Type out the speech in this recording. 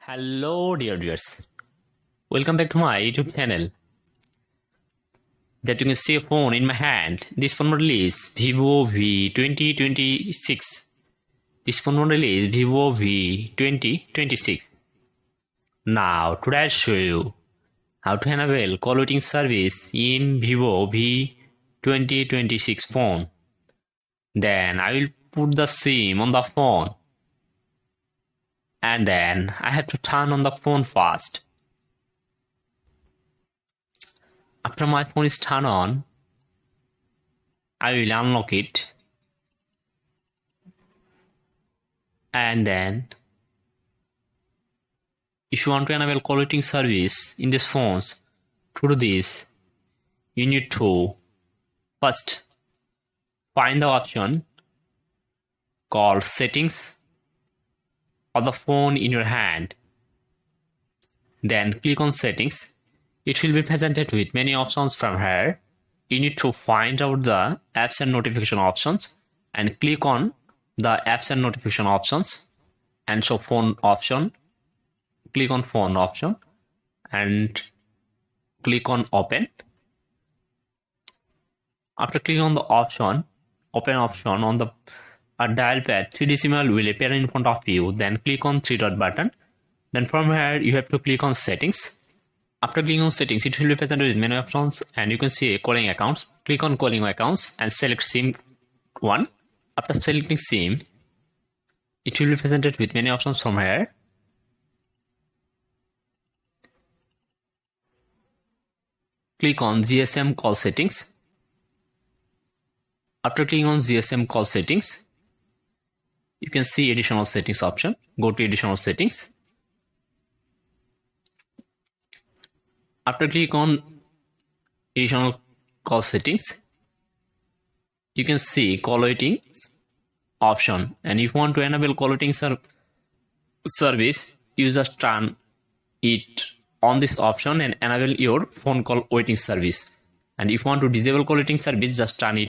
Hello dear viewers, welcome back to my YouTube channel. That you can see a phone in my hand. This phone model is Vivo v2026. This phone model is Vivo v2026. Now today I'll show you how to enable call waiting service in Vivo v2026 phone. Then I will put the SIM on the phone. And then I have to turn on the phone first. After my phone is turned on, I will unlock it. And then, if you want to enable call waiting service in these phones, to do this, you need to first find the option called settings of the phone in your hand. Then click on settings. It will be presented with many options from here. You need to find out the apps and notification options and click on the apps and notification options and show phone option. Click on phone option and click on open. After clicking on the option, open option on the dial pad, 3 decimal will appear in front of you. Then click on 3 dot button. Then from here you have to click on settings. After clicking on settings, it will be presented with many options and you can see calling accounts. Click on calling accounts and select SIM 1. After selecting SIM, it will be presented with many options from here. Click on GSM call settings. After clicking on GSM call settings, you can see additional settings option. Go to additional settings. After click on additional call settings, you can see call waiting option. And if you want to enable call waiting service, you just turn it on this option and enable your phone call waiting service. And if you want to disable call waiting service, just turn it